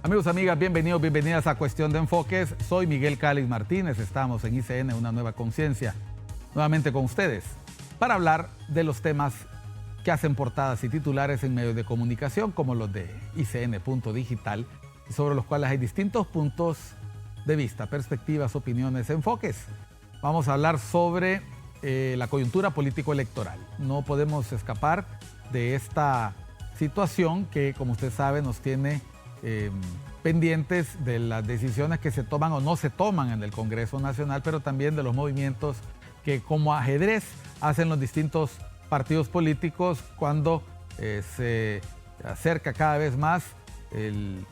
Amigos, amigas, bienvenidos, bienvenidas a Cuestión de Enfoques. Soy Miguel Cálix Martínez, estamos en ICN, Una Nueva Conciencia, nuevamente con ustedes, para hablar de los temas que hacen portadas y titulares en medios de comunicación, como los de ICN.digital, sobre los cuales hay distintos puntos de vista, perspectivas, opiniones, enfoques. Vamos a hablar sobre la coyuntura político-electoral. No podemos escapar de esta situación que, como usted sabe, nos tiene pendientes de las decisiones que se toman o no se toman en el Congreso Nacional, pero también de los movimientos que como ajedrez hacen los distintos partidos políticos cuando se acerca cada vez más el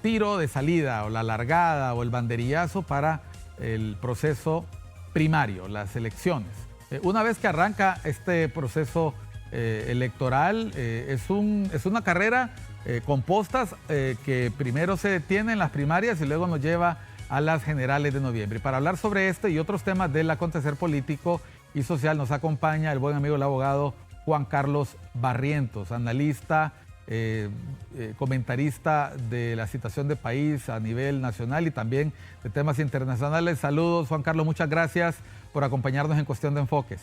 tiro de salida o la largada o el banderillazo para el proceso primario, las elecciones. Una vez que arranca este proceso electoral, es una carrera con postas que primero se detiene en las primarias y luego nos lleva a las generales de noviembre. Y para hablar sobre este y otros temas del acontecer político y social nos acompaña el buen amigo, el abogado Juan Carlos Barrientos, analista, comentarista de la situación del país a nivel nacional y también de temas internacionales. Saludos, Juan Carlos, muchas gracias por acompañarnos en Cuestión de Enfoques.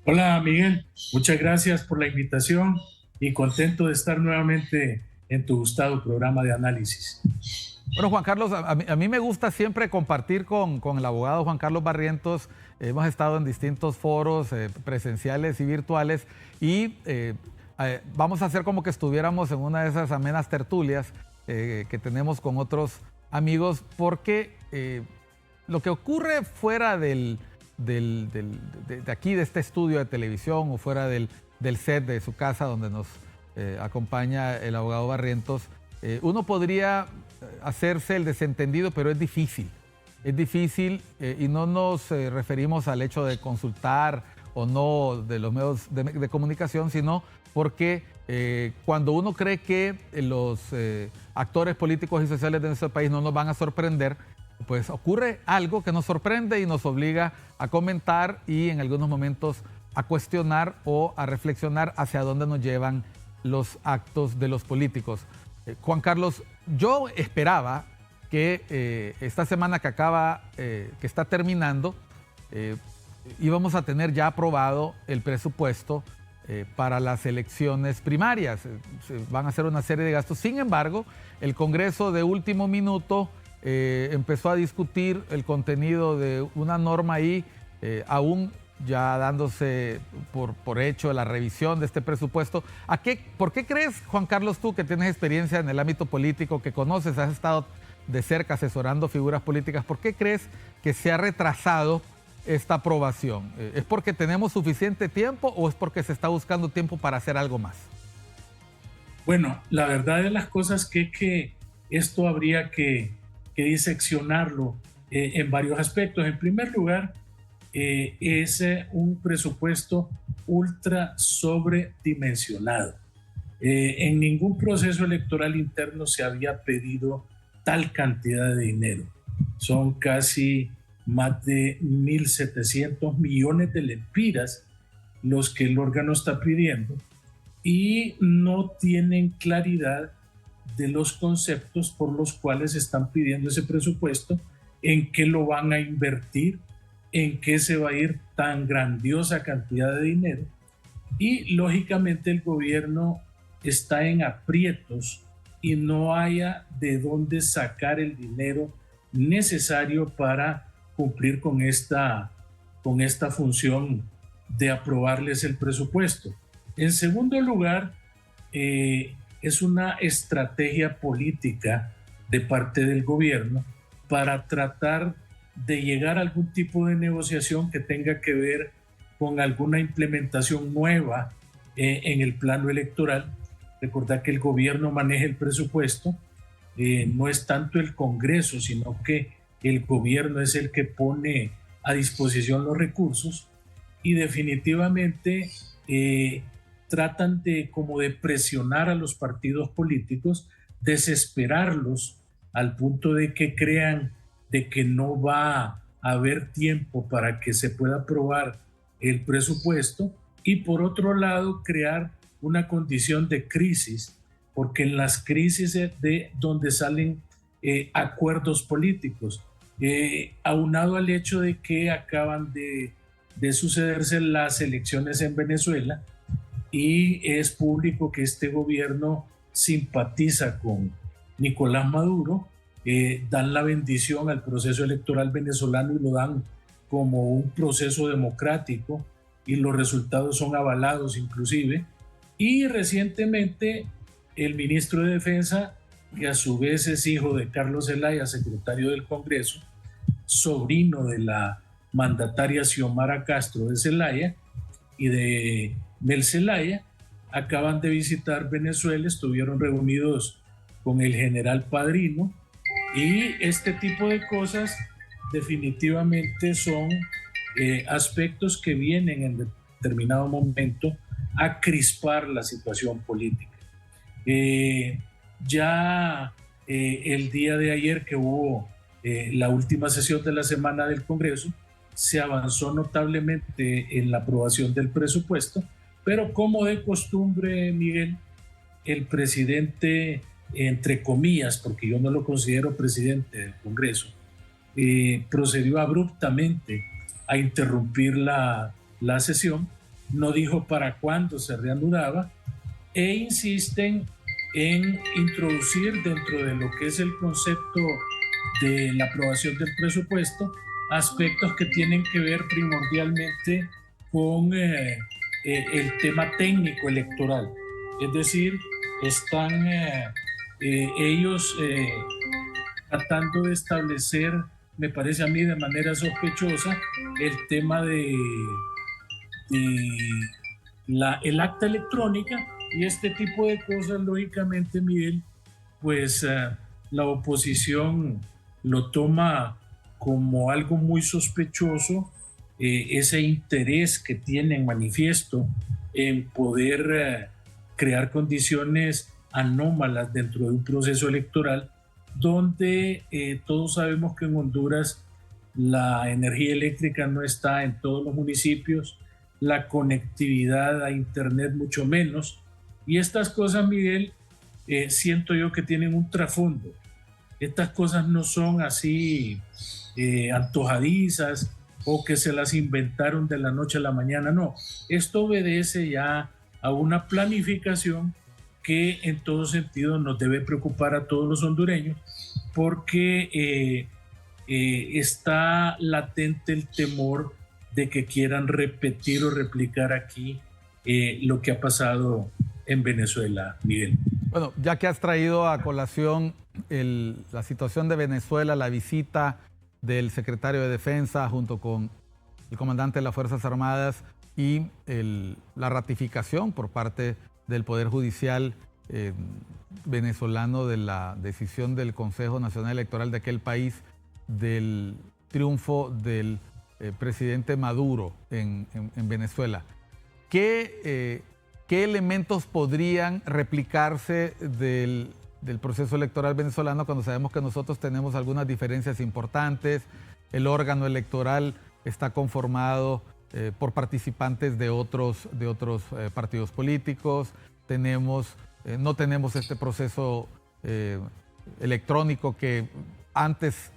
Hola, Miguel, muchas gracias por la invitación y contento de estar nuevamente en tu gustado programa de análisis. Bueno, Juan Carlos, a mí me gusta siempre compartir con el abogado Juan Carlos Barrientos. Hemos estado en distintos foros presenciales y virtuales y vamos a hacer como que estuviéramos en una de esas amenas tertulias que tenemos con otros amigos, porque lo que ocurre fuera de aquí, de este estudio de televisión o fuera del set de su casa donde nos acompaña el abogado Barrientos, uno podría hacerse el desentendido, pero es difícil. Es difícil y no nos referimos al hecho de consultar o no de los medios de comunicación, sino porque cuando uno cree que los actores políticos y sociales de nuestro país no nos van a sorprender, pues ocurre algo que nos sorprende y nos obliga a comentar y en algunos momentos a cuestionar o a reflexionar hacia dónde nos llevan los actos de los políticos. Juan Carlos, yo esperaba que esta semana que que está terminando, íbamos a tener ya aprobado el presupuesto para las elecciones primarias. Van a hacer una serie de gastos. Sin embargo, el Congreso de último minuto empezó a discutir el contenido de una norma ahí, aún ya dándose por hecho la revisión de este presupuesto. ¿Por qué crees, Juan Carlos, tú que tienes experiencia en el ámbito político, que conoces, has estado de cerca asesorando figuras políticas, por qué crees que se ha retrasado esta aprobación? ¿Es porque tenemos suficiente tiempo o es porque se está buscando tiempo para hacer algo más? Bueno, la verdad de las cosas que esto habría que diseccionarlo en varios aspectos. En primer lugar, es un presupuesto ultra sobredimensionado. En ningún proceso electoral interno se había pedido tal cantidad de dinero. Son casi más de 1.700 millones de lempiras los que el órgano está pidiendo y no tienen claridad de los conceptos por los cuales están pidiendo ese presupuesto, en qué lo van a invertir, en qué se va a ir tan grandiosa cantidad de dinero. Y lógicamente el gobierno está en aprietos y no haya de dónde sacar el dinero necesario para cumplir con esta función de aprobarles el presupuesto. En segundo lugar, es una estrategia política de parte del gobierno para tratar de llegar a algún tipo de negociación que tenga que ver con alguna implementación nueva en el plano electoral. Recordad que el gobierno maneja el presupuesto, no es tanto el Congreso, sino que el gobierno es el que pone a disposición los recursos y definitivamente tratan de presionar a los partidos políticos, desesperarlos al punto de que crean de que no va a haber tiempo para que se pueda aprobar el presupuesto y por otro lado crear una condición de crisis porque en las crisis de donde salen acuerdos políticos, aunado al hecho de que acaban de sucederse las elecciones en Venezuela y es público que este gobierno simpatiza con Nicolás Maduro, dan la bendición al proceso electoral venezolano y lo dan como un proceso democrático y los resultados son avalados inclusive. Y recientemente el ministro de Defensa, que a su vez es hijo de Carlos Zelaya, secretario del Congreso, sobrino de la mandataria Xiomara Castro de Zelaya y de Mel Zelaya, acaban de visitar Venezuela, estuvieron reunidos con el general Padrino y este tipo de cosas definitivamente son aspectos que vienen en determinado momento a crispar la situación política. El día de ayer que hubo la última sesión de la semana del Congreso, se avanzó notablemente en la aprobación del presupuesto, pero como de costumbre, Miguel, el presidente, entre comillas, porque yo no lo considero presidente del Congreso, procedió abruptamente a interrumpir la sesión, no dijo para cuándo se reanudaba e insisten en introducir dentro de lo que es el concepto de la aprobación del presupuesto aspectos que tienen que ver primordialmente con el tema técnico electoral. Es decir, están ellos tratando de establecer, me parece a mí de manera sospechosa, el tema de el acta electrónica y este tipo de cosas, lógicamente, Miguel, pues la oposición lo toma como algo muy sospechoso, ese interés que tienen manifiesto en poder crear condiciones anómalas dentro de un proceso electoral donde todos sabemos que en Honduras la energía eléctrica no está en todos los municipios, la conectividad a internet mucho menos, y estas cosas, Miguel, siento yo que tienen un trasfondo. Estas cosas no son así antojadizas o que se las inventaron de la noche a la mañana, no. Esto obedece ya a una planificación que en todo sentido nos debe preocupar a todos los hondureños, porque está latente el temor de que quieran repetir o replicar aquí lo que ha pasado en Venezuela, Miguel. Bueno, ya que has traído a colación la situación de Venezuela, la visita del secretario de Defensa junto con el comandante de las Fuerzas Armadas y la ratificación por parte del Poder Judicial venezolano de la decisión del Consejo Nacional Electoral de aquel país del triunfo del presidente Maduro en Venezuela. ¿Qué elementos podrían replicarse del proceso electoral venezolano cuando sabemos que nosotros tenemos algunas diferencias importantes? El órgano electoral está conformado por participantes de otros partidos políticos. No tenemos este proceso electrónico que antes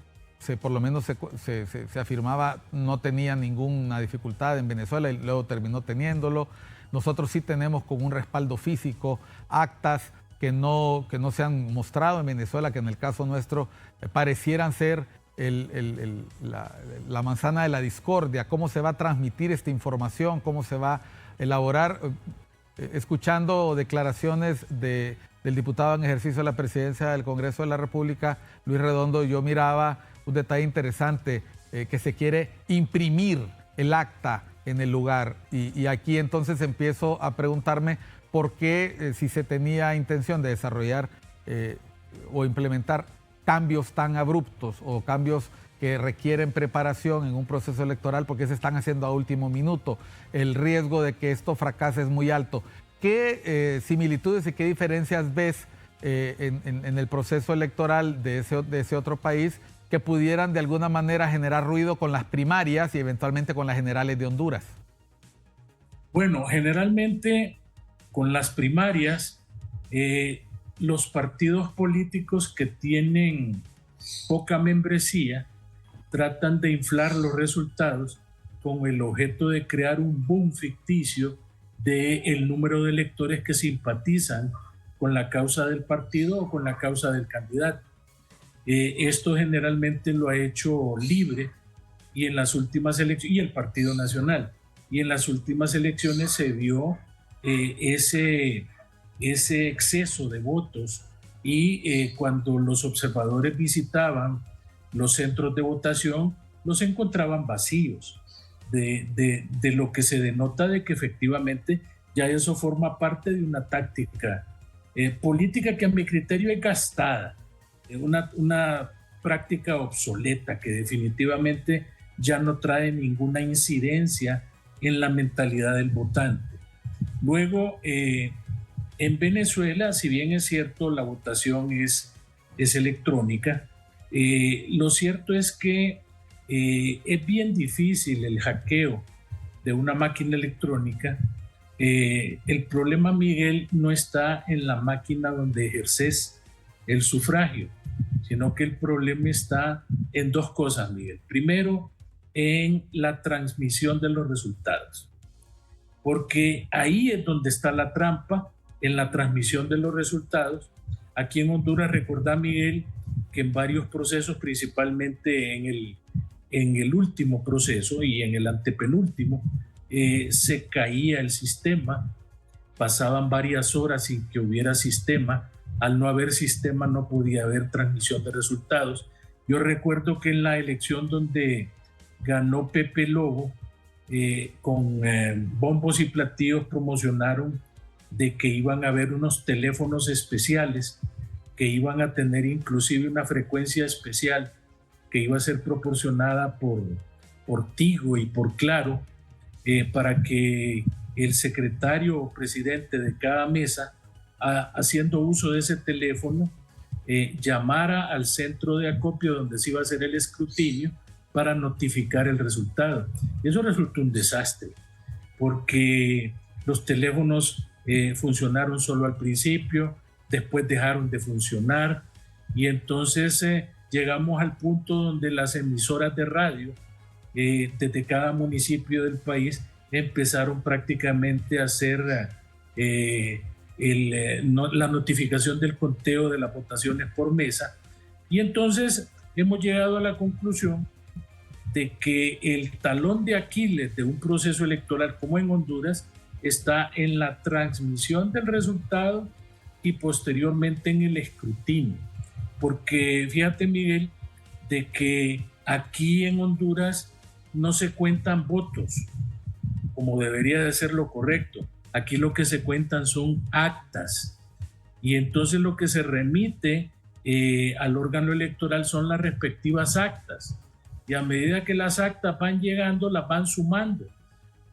por lo menos se afirmaba no tenía ninguna dificultad en Venezuela y luego terminó teniéndolo. Nosotros sí tenemos como un respaldo físico actas que no se han mostrado en Venezuela, que en el caso nuestro parecieran ser la manzana de la discordia. ¿Cómo se va a transmitir esta información? ¿Cómo se va a elaborar? Escuchando declaraciones del diputado en ejercicio de la presidencia del Congreso de la República, Luis Redondo, yo miraba un detalle interesante, que se quiere imprimir el acta en el lugar. Y aquí entonces empiezo a preguntarme por qué, si se tenía intención de desarrollar o implementar cambios tan abruptos o cambios que requieren preparación en un proceso electoral, porque se están haciendo a último minuto. El riesgo de que esto fracase es muy alto. ¿Qué similitudes y qué diferencias ves en el proceso electoral de ese otro país que pudieran de alguna manera generar ruido con las primarias y eventualmente con las generales de Honduras? Bueno, generalmente con las primarias los partidos políticos que tienen poca membresía tratan de inflar los resultados con el objeto de crear un boom ficticio del número de electores que simpatizan con la causa del partido o con la causa del candidato. Esto generalmente lo ha hecho Libre y en las últimas elecciones, y el Partido Nacional, y en las últimas elecciones se vio ese exceso de votos y cuando los observadores visitaban los centros de votación, los encontraban vacíos, de lo que se denota de que efectivamente ya eso forma parte de una táctica política que a mi criterio es gastada, una práctica obsoleta que definitivamente ya no trae ninguna incidencia en la mentalidad del votante. Luego, en Venezuela, si bien es cierto la votación es electrónica, lo cierto es que es bien difícil el hackeo de una máquina electrónica. El problema, Miguel, no está en la máquina donde ejerces el sufragio, sino que el problema está en dos cosas, Miguel. Primero, en la transmisión de los resultados, porque ahí es donde está la trampa, en la transmisión de los resultados. Aquí en Honduras, recordá, Miguel, que en varios procesos, principalmente en el último proceso y en el antepenúltimo, se caía el sistema, pasaban varias horas sin que hubiera sistema. Al no haber sistema no podía haber transmisión de resultados. Yo recuerdo que en la elección donde ganó Pepe Lobo, con bombos y platillos promocionaron de que iban a haber unos teléfonos especiales que iban a tener inclusive una frecuencia especial que iba a ser proporcionada por Tigo y por Claro, para que el secretario o presidente de cada mesa, haciendo uso de ese teléfono, llamara al centro de acopio donde se iba a hacer el escrutinio para notificar el resultado. Eso resultó un desastre, porque los teléfonos funcionaron solo al principio, después dejaron de funcionar, y entonces llegamos al punto donde las emisoras de radio desde cada municipio del país empezaron prácticamente a hacer la notificación del conteo de las votaciones por mesa, y entonces hemos llegado a la conclusión de que el talón de Aquiles de un proceso electoral como en Honduras está en la transmisión del resultado y posteriormente en el escrutinio. Porque fíjate, Miguel, de que aquí en Honduras no se cuentan votos como debería de ser lo correcto. Aquí lo que se cuentan son actas, y entonces lo que se remite al órgano electoral son las respectivas actas, y a medida que las actas van llegando las van sumando.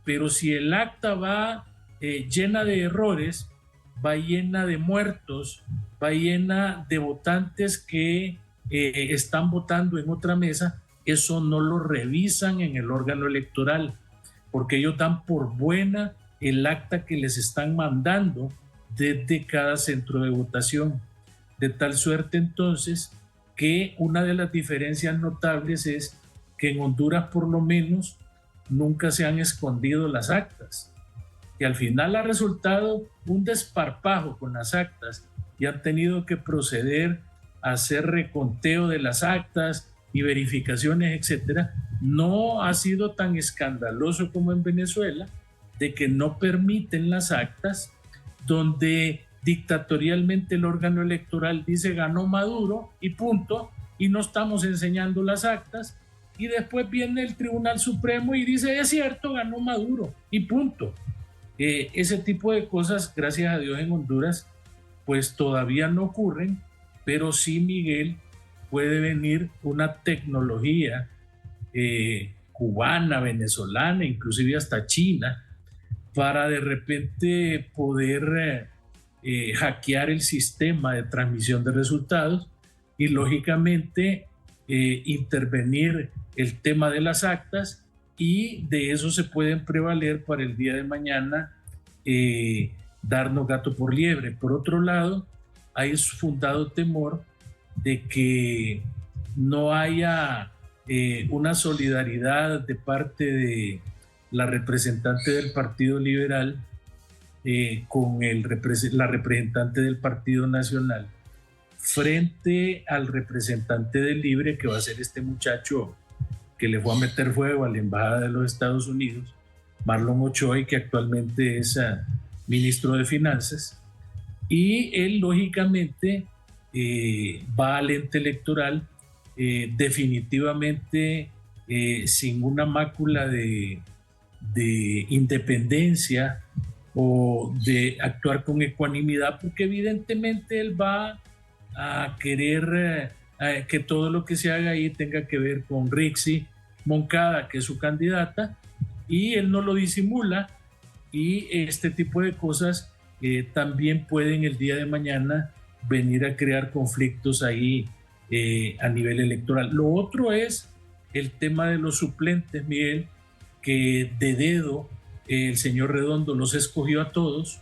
Pero si el acta va llena de errores, va llena de muertos, va llena de votantes que están votando en otra mesa, eso no lo revisan en el órgano electoral, porque ellos dan por buena el acta que les están mandando desde cada centro de votación. De tal suerte entonces que una de las diferencias notables es que en Honduras por lo menos nunca se han escondido las actas, y al final ha resultado un desparpajo con las actas y han tenido que proceder a hacer reconteo de las actas y verificaciones, etcétera. No ha sido tan escandaloso como en Venezuela, de que no permiten las actas, donde dictatorialmente el órgano electoral dice ganó Maduro y punto, y no estamos enseñando las actas, y después viene el Tribunal Supremo y dice es cierto, ganó Maduro y punto. Ese tipo de cosas, gracias a Dios, en Honduras pues todavía no ocurren, pero sí, Miguel, puede venir una tecnología cubana, venezolana, inclusive hasta china, para de repente poder hackear el sistema de transmisión de resultados y lógicamente intervenir el tema de las actas, y de eso se pueden prevaler para el día de mañana darnos gato por liebre. Por otro lado, hay fundado temor de que no haya una solidaridad de parte de la representante del Partido Liberal con la representante del Partido Nacional frente al representante del Libre, que va a ser este muchacho que le fue a meter fuego a la Embajada de los Estados Unidos, Marlon Ochoa, que actualmente es ministro de Finanzas. Y él, lógicamente, va al ente electoral definitivamente sin una mácula de independencia o de actuar con ecuanimidad, porque evidentemente él va a querer que todo lo que se haga ahí tenga que ver con Rixi Moncada, que es su candidata, y él no lo disimula, y este tipo de cosas también pueden el día de mañana venir a crear conflictos ahí a nivel electoral. Lo otro es el tema de los suplentes, Miguel, que de dedo el señor Redondo los escogió a todos.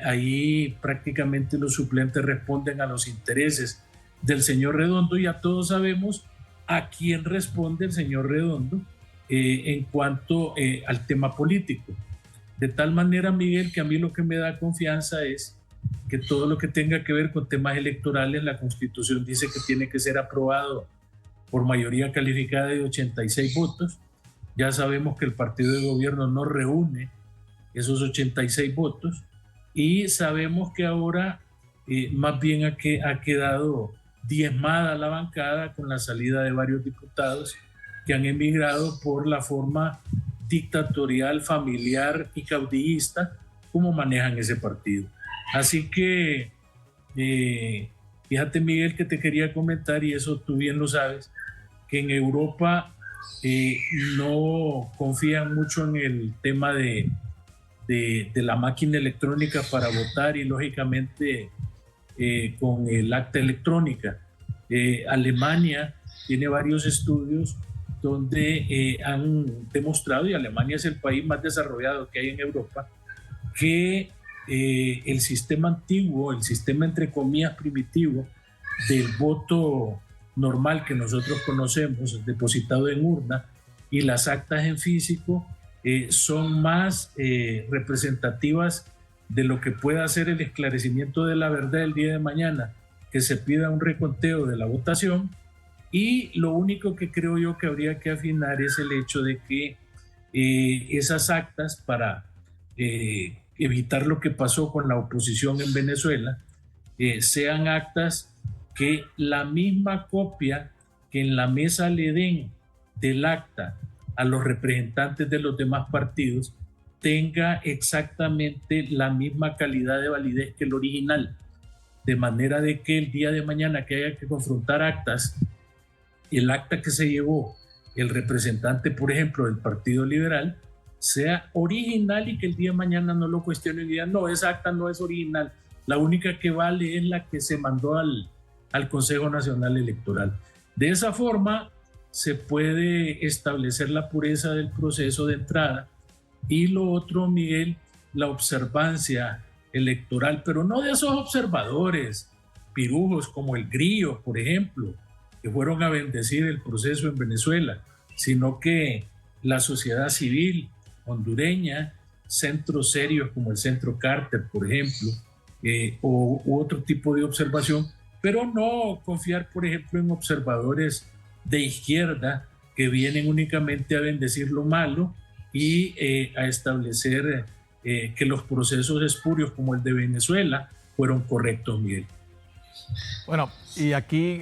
Ahí prácticamente los suplentes responden a los intereses del señor Redondo, y ya todos sabemos a quién responde el señor Redondo en cuanto al tema político. De tal manera, Miguel, que a mí lo que me da confianza es que todo lo que tenga que ver con temas electorales, la Constitución dice que tiene que ser aprobado por mayoría calificada de 86 votos. Ya sabemos que el partido de gobierno no reúne esos 86 votos, y sabemos que ahora más bien ha quedado diezmada la bancada con la salida de varios diputados que han emigrado por la forma dictatorial, familiar y caudillista como manejan ese partido. Así que fíjate, Miguel, que te quería comentar, y eso tú bien lo sabes, que en Europa no confían mucho en el tema de la máquina electrónica para votar, y lógicamente con el acta electrónica. Alemania tiene varios estudios donde han demostrado, y Alemania es el país más desarrollado que hay en Europa, que el sistema antiguo, el sistema entre comillas primitivo del voto normal que nosotros conocemos, depositado en urna, y las actas en físico, son más representativas de lo que pueda ser el esclarecimiento de la verdad el día de mañana, que se pida un reconteo de la votación. Y lo único que creo yo que habría que afinar es el hecho de que esas actas, para evitar lo que pasó con la oposición en Venezuela, sean actas que la misma copia que en la mesa le den del acta a los representantes de los demás partidos tenga exactamente la misma calidad de validez que el original, de manera de que el día de mañana que haya que confrontar actas, el acta que se llevó el representante, por ejemplo, del Partido Liberal, sea original, y que el día de mañana no lo cuestionen y digan, no, esa acta no es original, la única que vale es la que se mandó al Consejo Nacional Electoral. De esa forma se puede establecer la pureza del proceso de entrada. Y lo otro, Miguel, la observancia electoral, pero no de esos observadores pirujos como el Grillo, por ejemplo, que fueron a bendecir el proceso en Venezuela, sino que la sociedad civil hondureña, centros serios como el Centro Carter, por ejemplo, u otro tipo de observación, pero no confiar, por ejemplo, en observadores de izquierda que vienen únicamente a bendecir lo malo y a establecer que los procesos espurios como el de Venezuela fueron correctos, Miguel. Bueno, y aquí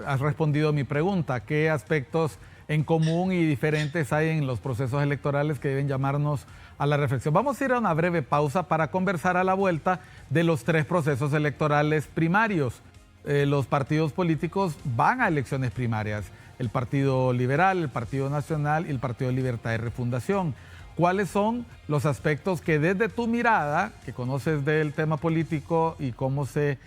has respondido a mi pregunta. ¿Qué aspectos en común y diferentes hay en los procesos electorales que deben llamarnos a la reflexión? Vamos a ir a una breve pausa para conversar a la vuelta de los 3 procesos electorales primarios. Los partidos políticos van a elecciones primarias. El Partido Liberal, el Partido Nacional y el Partido Libertad y Refundación. ¿Cuáles son los aspectos que desde tu mirada, que conoces del tema político y cómo se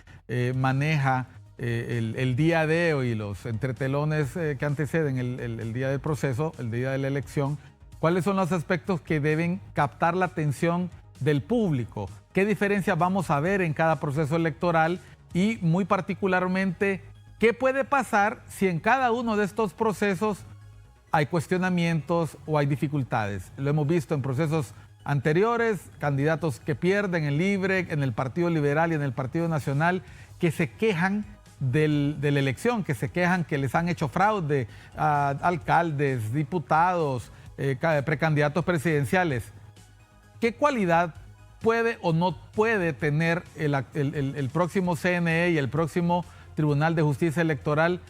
maneja el día de hoy, los entretelones que anteceden el día del proceso, el día de la elección, cuáles son los aspectos que deben captar la atención del público? ¿Qué diferencias vamos a ver en cada proceso electoral? y muy particularmente, ¿qué puede pasar si en cada uno de estos procesos hay cuestionamientos o hay dificultades? Lo hemos visto en procesos anteriores, candidatos que pierden en Libre, en el Partido Liberal y en el Partido Nacional, que se quejan de la elección, que se quejan que les han hecho fraude a alcaldes, diputados, precandidatos presidenciales. ¿Qué cualidad puede o no puede tener el próximo CNE y el próximo Tribunal de Justicia Electoral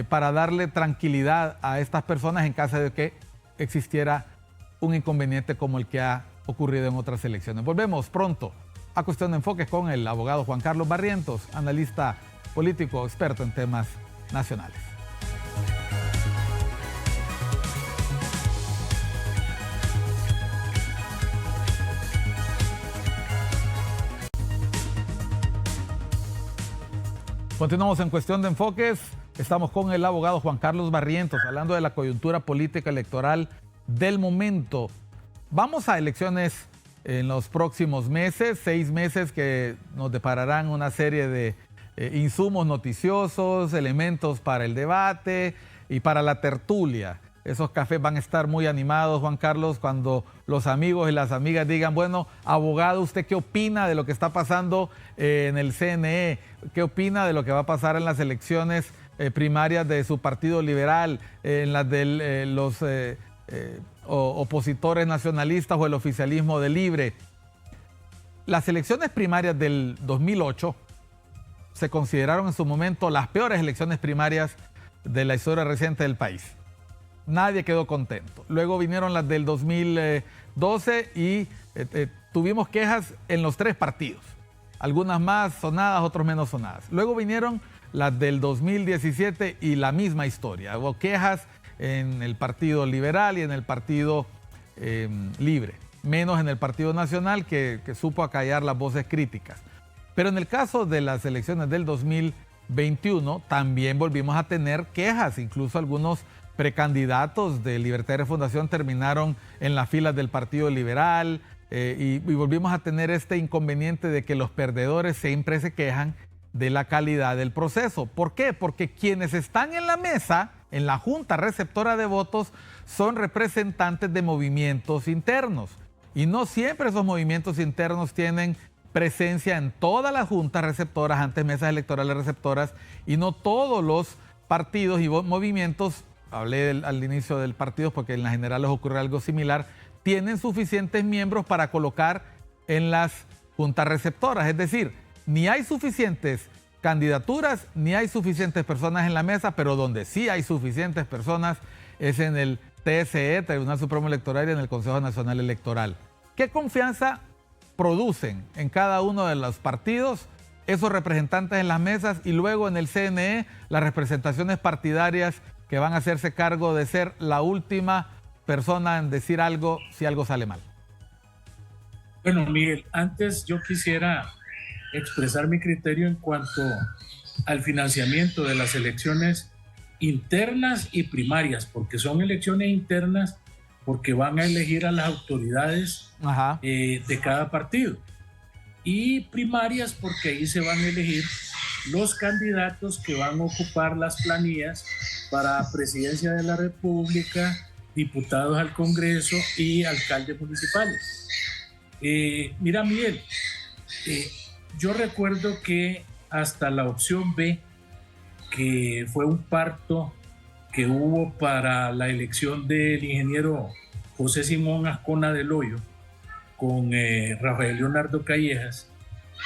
para darle tranquilidad a estas personas en caso de que existiera un inconveniente como el que ha ocurrido en otras elecciones? Volvemos pronto a Cuestión de Enfoques con el abogado Juan Carlos Barrientos, analista político experto en temas nacionales. Continuamos en Cuestión de Enfoques. Estamos con el abogado Juan Carlos Barrientos hablando de la coyuntura política electoral del momento. Vamos a elecciones en los próximos meses, 6 meses que nos depararán una serie de insumos noticiosos, elementos para el debate y para la tertulia. Esos cafés van a estar muy animados, Juan Carlos, cuando los amigos y las amigas digan, bueno, abogado, ¿usted qué opina de lo que está pasando en el CNE? ¿Qué opina de lo que va a pasar en las elecciones primarias de su Partido Liberal, en las de los opositores nacionalistas o el oficialismo de Libre? Las elecciones primarias del 2008 se consideraron en su momento las peores elecciones primarias de la historia reciente del país. Nadie quedó contento. Luego vinieron las del 2012 y tuvimos quejas en los 3 partidos. Algunas más sonadas, otras menos sonadas. Luego vinieron las del 2017 y la misma historia. Hubo quejas en el Partido Liberal y en el Partido Libre. Menos en el Partido Nacional que supo acallar las voces críticas. Pero en el caso de las elecciones del 2021 también volvimos a tener quejas. Incluso algunos precandidatos de Libertad y Refundación terminaron en las filas del Partido Liberal y volvimos a tener este inconveniente de que los perdedores siempre se quejan de la calidad del proceso. ¿Por qué? Porque quienes están en la mesa, en la Junta Receptora de Votos, son representantes de movimientos internos. Y no siempre esos movimientos internos tienen presencia en todas las juntas receptoras, antes mesas electorales receptoras, y no todos los partidos y movimientos, hablé al inicio del partido porque en la general les ocurre algo similar, tienen suficientes miembros para colocar en las juntas receptoras. Es decir, ni hay suficientes candidaturas, ni hay suficientes personas en la mesa, pero donde sí hay suficientes personas es en el TSE, Tribunal Supremo Electoral, y en el Consejo Nacional Electoral. ¿Qué confianza producen en cada uno de los partidos esos representantes en las mesas y luego en el CNE las representaciones partidarias que van a hacerse cargo de ser la última persona en decir algo si algo sale mal? Bueno, Miguel, antes yo quisiera expresar mi criterio en cuanto al financiamiento de las elecciones internas y primarias, porque son elecciones internas porque van a elegir a las autoridades de cada partido, y primarias porque ahí se van a elegir los candidatos que van a ocupar las planillas para presidencia de la República, diputados al Congreso y alcaldes municipales. Mira, Miguel, yo recuerdo que hasta la opción B, que fue un parto que hubo para la elección del ingeniero José Simón Ascona del Hoyo con Rafael Leonardo Callejas,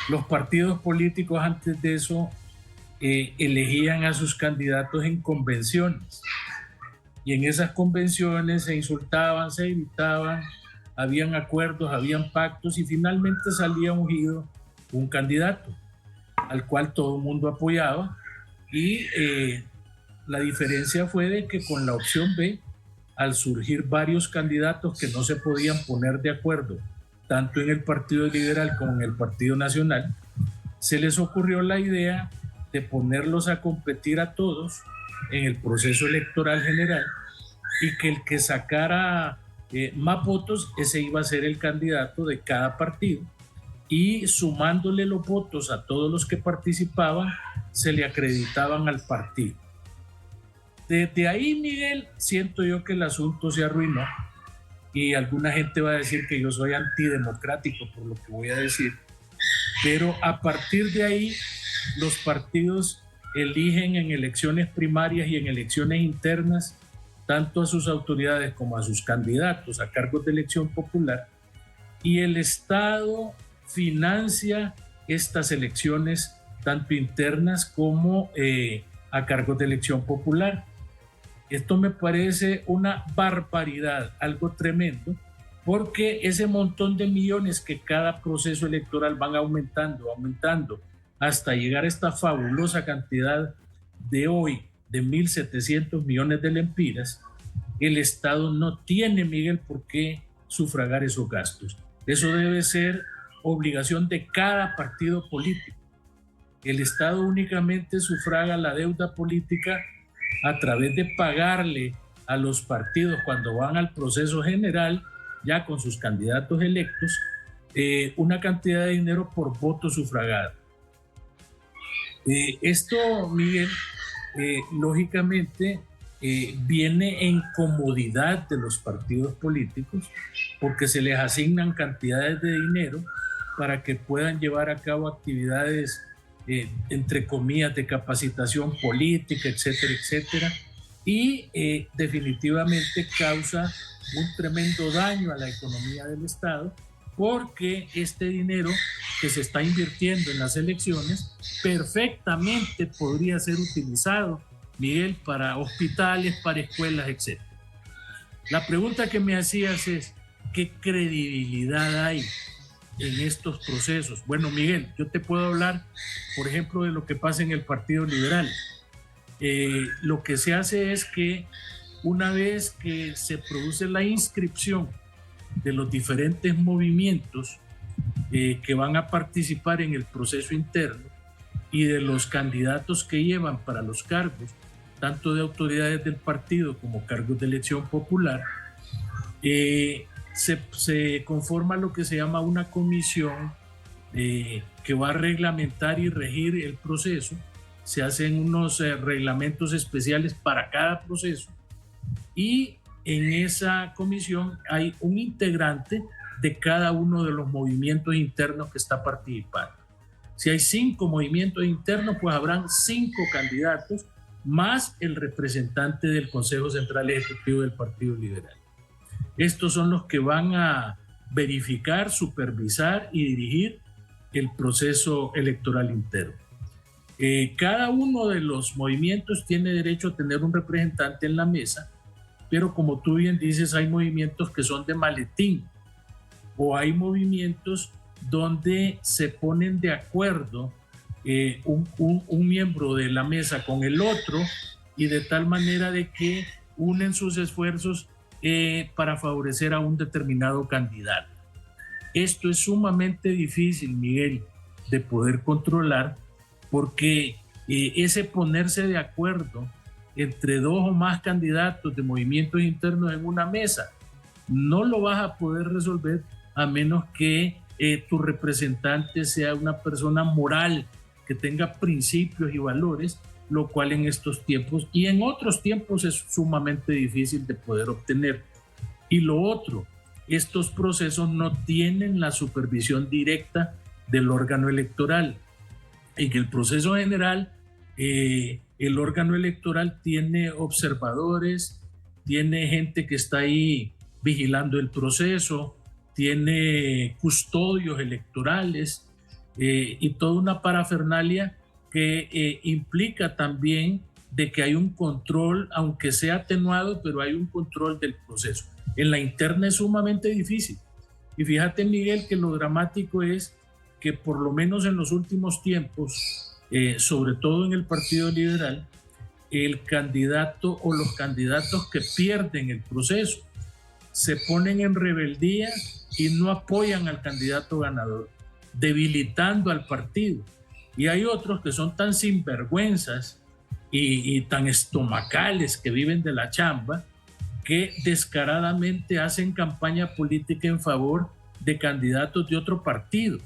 los partidos políticos antes de eso elegían a sus candidatos en convenciones, y en esas convenciones se insultaban, se gritaban, habían acuerdos, habían pactos, y finalmente salía ungido un candidato al cual todo el mundo apoyaba. Y la diferencia fue de que con la opción B, al surgir varios candidatos que no se podían poner de acuerdo, tanto en el Partido Liberal como en el Partido Nacional, se les ocurrió la idea de ponerlos a competir a todos en el proceso electoral general, y que el que sacara más votos, ese iba a ser el candidato de cada partido, y sumándole los votos a todos los que participaban, se le acreditaban al partido. Desde ahí, Miguel, siento yo que el asunto se arruinó y alguna gente va a decir que yo soy antidemocrático por lo que voy a decir, pero a partir de ahí los partidos eligen en elecciones primarias y en elecciones internas tanto a sus autoridades como a sus candidatos a cargos de elección popular, y el Estado financia estas elecciones tanto internas como a cargos de elección popular. Esto me parece una barbaridad, algo tremendo, porque ese montón de millones que cada proceso electoral van aumentando, hasta llegar a esta fabulosa cantidad de hoy, de 1.700 millones de lempiras, el Estado no tiene, Miguel, por qué sufragar esos gastos. Eso debe ser obligación de cada partido político. El Estado únicamente sufraga la deuda política a través de pagarle a los partidos cuando van al proceso general, ya con sus candidatos electos, una cantidad de dinero por voto sufragado. Esto, Miguel, lógicamente viene en comodidad de los partidos políticos porque se les asignan cantidades de dinero para que puedan llevar a cabo actividades, entre comillas, de capacitación política, etcétera, etcétera, y definitivamente causa un tremendo daño a la economía del Estado, porque este dinero que se está invirtiendo en las elecciones perfectamente podría ser utilizado, Miguel, para hospitales, para escuelas, etc. La pregunta que me hacías es, ¿qué credibilidad hay en estos procesos? Bueno, Miguel, yo te puedo hablar, por ejemplo, de lo que pasa en el Partido Liberal. Lo que se hace es que una vez que se produce la inscripción de los diferentes movimientos que van a participar en el proceso interno y de los candidatos que llevan para los cargos, tanto de autoridades del partido como cargos de elección popular, se conforma lo que se llama una comisión que va a reglamentar y regir el proceso. Se hacen unos reglamentos especiales para cada proceso y en esa comisión hay un integrante de cada uno de los movimientos internos que está participando. Si hay 5 movimientos internos, pues habrán 5 candidatos más el representante del Consejo Central Ejecutivo del Partido Liberal. Estos son los que van a verificar, supervisar y dirigir el proceso electoral interno. Cada uno de los movimientos tiene derecho a tener un representante en la mesa, pero como tú bien dices, hay movimientos que son de maletín o hay movimientos donde se ponen de acuerdo un miembro de la mesa con el otro y de tal manera de que unen sus esfuerzos para favorecer a un determinado candidato. Esto es sumamente difícil, Miguel, de poder controlar porque ese ponerse de acuerdo entre 2 o más candidatos de movimientos internos en una mesa, no lo vas a poder resolver a menos que tu representante sea una persona moral, que tenga principios y valores, lo cual en estos tiempos y en otros tiempos es sumamente difícil de poder obtener. Y lo otro, estos procesos no tienen la supervisión directa del órgano electoral. En el proceso general, el órgano electoral tiene observadores, tiene gente que está ahí vigilando el proceso, tiene custodios electorales y toda una parafernalia que implica también de que hay un control, aunque sea atenuado, pero hay un control del proceso. En la interna es sumamente difícil. Y fíjate, Miguel, que lo dramático es que por lo menos en los últimos tiempos, sobre todo en el Partido Liberal, el candidato o los candidatos que pierden el proceso se ponen en rebeldía y no apoyan al candidato ganador, debilitando al partido. Y hay otros que son tan sinvergüenzas y tan estomacales que viven de la chamba que descaradamente hacen campaña política en favor de candidatos de otro partido.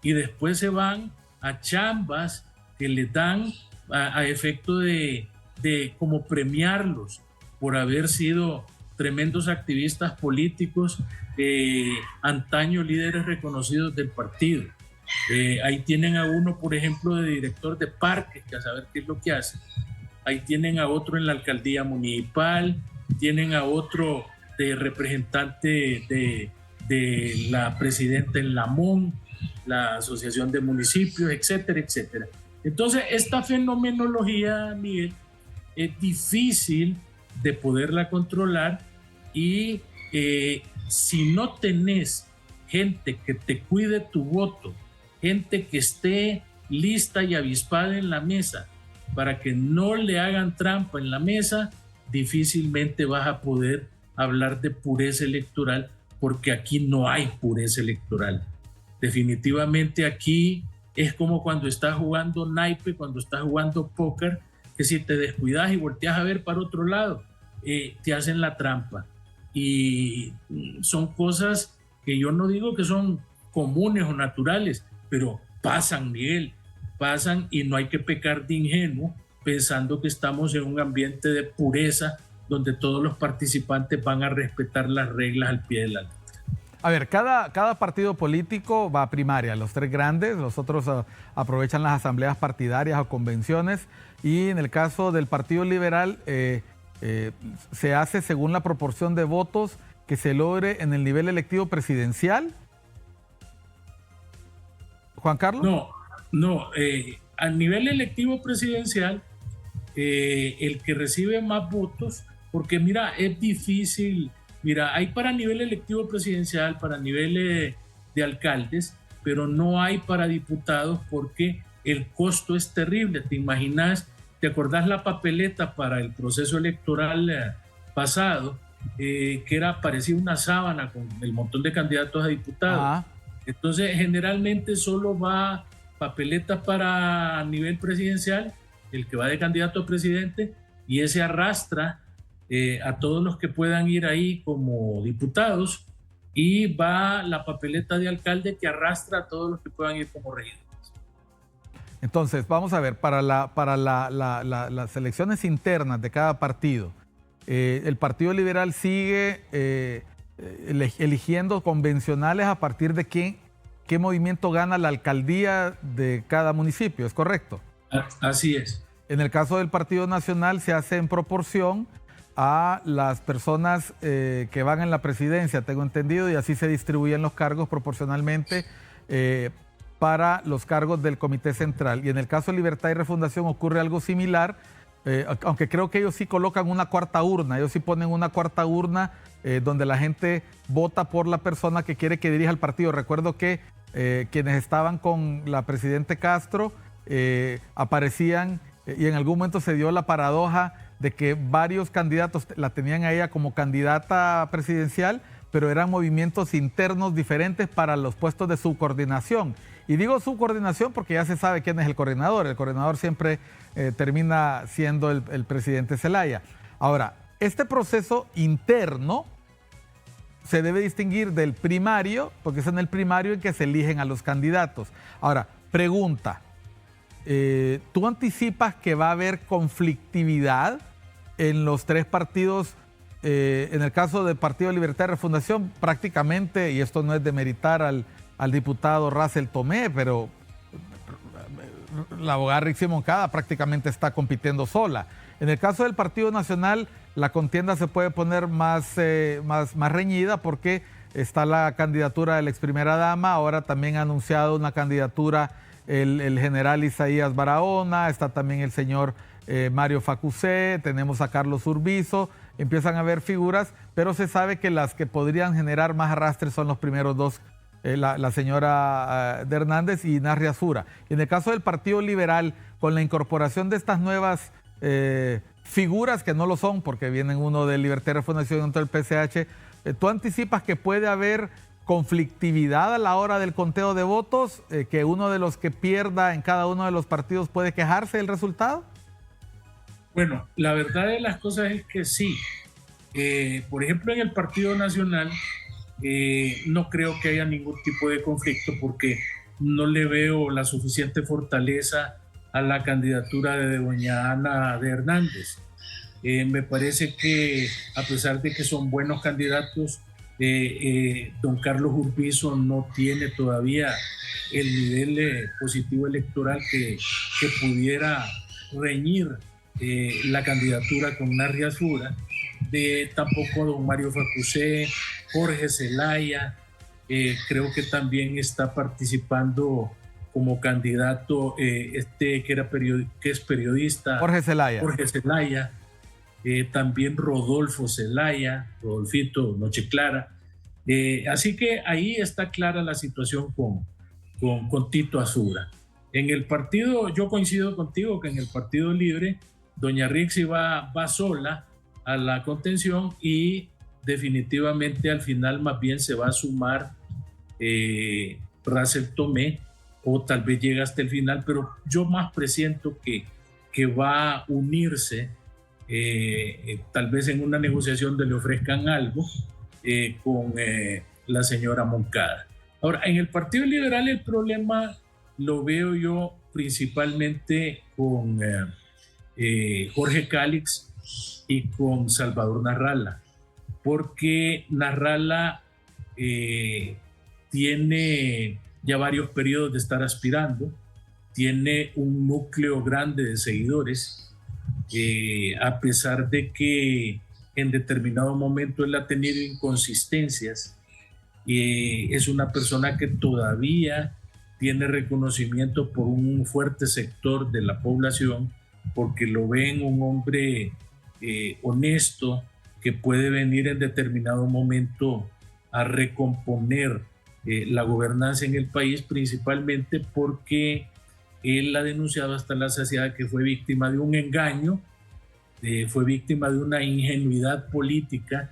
y después se van a chambas que les dan a efecto de como premiarlos por haber sido tremendos activistas políticos, antaño líderes reconocidos del partido. Ahí tienen a uno, por ejemplo, de director de parques, que a saber qué es lo que hace. Ahí tienen a otro en la alcaldía municipal, tienen a otro de representante de la presidenta en la MUN, la Asociación de Municipios, etcétera, etcétera. Entonces, esta fenomenología, Miguel, es difícil de poderla controlar y si no tenés gente que te cuide tu voto, gente que esté lista y avispada en la mesa para que no le hagan trampa en la mesa, difícilmente vas a poder hablar de pureza electoral, porque aquí no hay pureza electoral. Definitivamente aquí es como cuando estás jugando naipe, cuando estás jugando póker, que si te descuidas y volteas a ver para otro lado, te hacen la trampa. Y son cosas que yo no digo que son comunes o naturales, pero pasan, Miguel, pasan, y no hay que pecar de ingenuo pensando que estamos en un ambiente de pureza donde todos los participantes van a respetar las reglas al pie de la letra. A ver, cada partido político va a primaria, los tres grandes, los otros aprovechan las asambleas partidarias o convenciones, y en el caso del Partido Liberal se hace según la proporción de votos que se logre en el nivel electivo presidencial. Juan Carlos. No, a nivel electivo presidencial, el que recibe más votos, porque mira, es difícil. Mira, hay para nivel electivo presidencial, para nivel de alcaldes, pero no hay para diputados porque el costo es terrible. ¿Te imaginas? ¿Te acordás la papeleta para el proceso electoral pasado? Que parecía una sábana con el montón de candidatos a diputados. Ajá. Entonces, generalmente solo va papeleta para nivel presidencial, el que va de candidato a presidente, y ese arrastra a todos los que puedan ir ahí como diputados, y va la papeleta de alcalde que arrastra a todos los que puedan ir como regidores. Entonces, vamos a ver, para las elecciones internas de cada partido, el Partido Liberal sigue eligiendo convencionales a partir de qué movimiento gana la alcaldía de cada municipio, ¿es correcto? Así es. En el caso del Partido Nacional se hace en proporción a las personas que van en la presidencia, tengo entendido, y así se distribuyen los cargos proporcionalmente para los cargos del Comité Central. Y en el caso de Libertad y Refundación ocurre algo similar, aunque creo que ellos sí colocan una cuarta urna, ellos sí ponen una cuarta urna donde la gente vota por la persona que quiere que dirija el partido. Recuerdo que quienes estaban con la presidente Castro aparecían, y en algún momento se dio la paradoja de que varios candidatos la tenían a ella como candidata presidencial, pero eran movimientos internos diferentes para los puestos de subcoordinación. Y digo subcoordinación porque ya se sabe quién es el coordinador. El coordinador siempre termina siendo el presidente Zelaya. Ahora, este proceso interno se debe distinguir del primario, porque es en el primario en que se eligen a los candidatos. Ahora, pregunta. ¿Tú anticipas que va a haber conflictividad en los tres partidos? En el caso del Partido Libertad y Refundación, prácticamente, y esto no es demeritar al diputado Russell Tomé, pero la abogada Rixi Moncada prácticamente está compitiendo sola. En el caso del Partido Nacional, la contienda se puede poner más reñida porque está la candidatura de la ex primera dama, ahora también ha anunciado una candidatura el general Isaías Barahona, está también el señor Mario Facusé, tenemos a Carlos Urbizo, empiezan a haber figuras, pero se sabe que las que podrían generar más arrastre son los primeros dos, la señora de Hernández y Narri Azura. Y en el caso del Partido Liberal, con la incorporación de estas nuevas figuras, que no lo son, porque vienen uno de Libertad y Refundación y otro del PCH, ¿tú anticipas que puede haber conflictividad a la hora del conteo de votos, que uno de los que pierda en cada uno de los partidos puede quejarse del resultado? Bueno, la verdad de las cosas es que sí. Por ejemplo, en el Partido Nacional no creo que haya ningún tipo de conflicto porque no le veo la suficiente fortaleza a la candidatura de doña Ana de Hernández. Me parece que a pesar de que son buenos candidatos, don Carlos Urbizo no tiene todavía el nivel positivo electoral que pudiera reñir la candidatura con Narrias Fura. Tampoco don Mario Facusé, Jorge Zelaya, creo que también está participando como candidato que es periodista, Jorge Zelaya. También Rodolfo Zelaya, Rodolfito Noche Clara. Así que ahí está clara la situación con Tito Azura. En el partido, yo coincido contigo que en el Partido Libre, doña Rixi va sola a la contención y definitivamente al final más bien se va a sumar Russell Tomé, o tal vez llega hasta el final, pero yo más presiento que va a unirse, tal vez en una negociación de le ofrezcan algo con la señora Moncada. Ahora, en el Partido Liberal el problema lo veo yo principalmente con Jorge Cálix y con Salvador Narrala, porque Narrala tiene ya varios periodos de estar aspirando, tiene un núcleo grande de seguidores, a pesar de que en determinado momento él ha tenido inconsistencias, es una persona que todavía tiene reconocimiento por un fuerte sector de la población, porque lo ven un hombre honesto que puede venir en determinado momento a recomponer la gobernanza en el país, principalmente porque él ha denunciado hasta la saciedad que fue víctima de un engaño, fue víctima de una ingenuidad política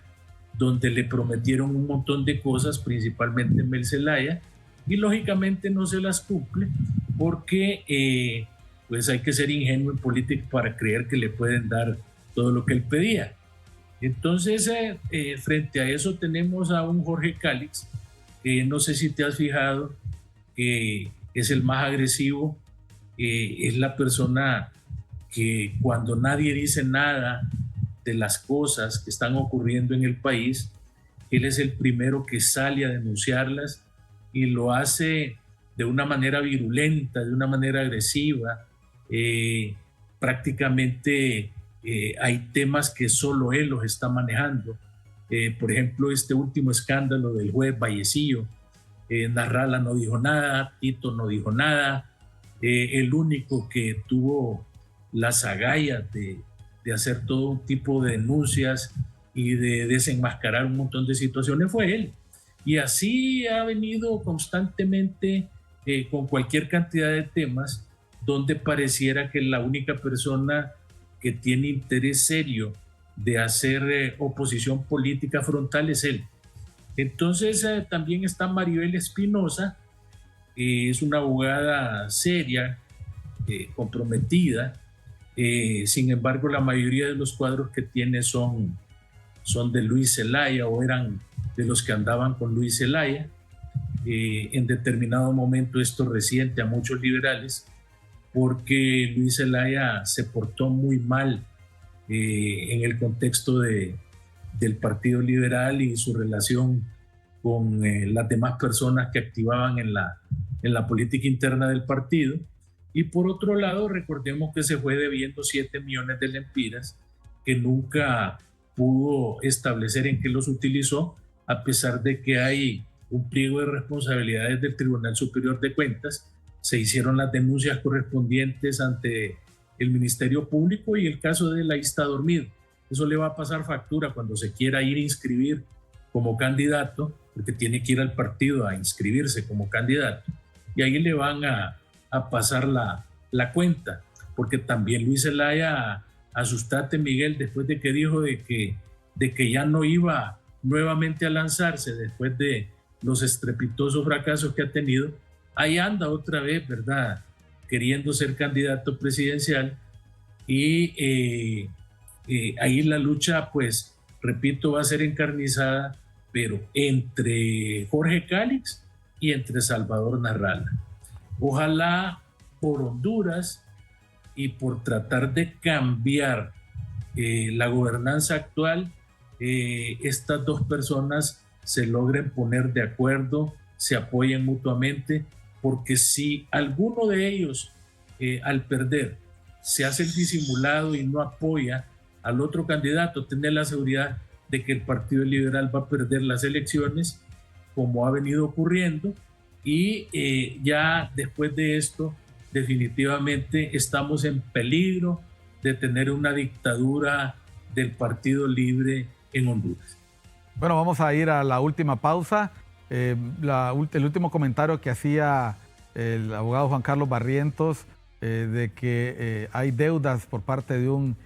donde le prometieron un montón de cosas, principalmente Mel Zelaya, y lógicamente no se las cumple porque pues hay que ser ingenuo en política para creer que le pueden dar todo lo que él pedía. Entonces, frente a eso tenemos a un Jorge Cálix, no sé si te has fijado, que es el más agresivo, es la persona que cuando nadie dice nada de las cosas que están ocurriendo en el país, él es el primero que sale a denunciarlas y lo hace de una manera virulenta, de una manera agresiva. Prácticamente hay temas que solo él los está manejando. Por ejemplo, este último escándalo del juez Vallecillo, Narrala no dijo nada, Tito no dijo nada, el único que tuvo las agallas de hacer todo un tipo de denuncias y de desenmascarar un montón de situaciones fue él. Y así ha venido constantemente con cualquier cantidad de temas donde pareciera que la única persona que tiene interés serio de hacer oposición política frontal es él. Entonces también está Maribel Espinosa, es una abogada seria, comprometida. Sin embargo, la mayoría de los cuadros que tiene son de Luis Zelaya o eran de los que andaban con Luis Zelaya. En determinado momento esto resiente a muchos liberales porque Luis Zelaya se portó muy mal en el contexto del Partido Liberal y su relación con las demás personas que activaban en la política interna del partido. Y por otro lado, recordemos que se fue debiendo 7 millones de lempiras que nunca pudo establecer en qué los utilizó, a pesar de que hay un pliego de responsabilidades del Tribunal Superior de Cuentas. Se hicieron las denuncias correspondientes ante el Ministerio Público y el caso de la está dormido. Eso le va a pasar factura cuando se quiera ir a inscribir como candidato, porque tiene que ir al partido a inscribirse como candidato, y ahí le van a pasar la cuenta, porque también Luis Zelaya, asustate Miguel, después de que dijo de que ya no iba nuevamente a lanzarse después de los estrepitosos fracasos que ha tenido, ahí anda otra vez, ¿verdad?, queriendo ser candidato presidencial, y ahí la lucha, pues, repito, va a ser encarnizada, pero entre Jorge Cálix y entre Salvador Narrala. Ojalá por Honduras y por tratar de cambiar la gobernanza actual, estas dos personas se logren poner de acuerdo, se apoyen mutuamente, porque si alguno de ellos al perder se hace el disimulado y no apoya al otro candidato, tener la seguridad de que el Partido Liberal va a perder las elecciones, como ha venido ocurriendo, y ya después de esto definitivamente estamos en peligro de tener una dictadura del Partido Libre en Honduras. Bueno, vamos a ir a la última pausa. El último comentario que hacía el abogado Juan Carlos Barrientos de que hay deudas por parte de un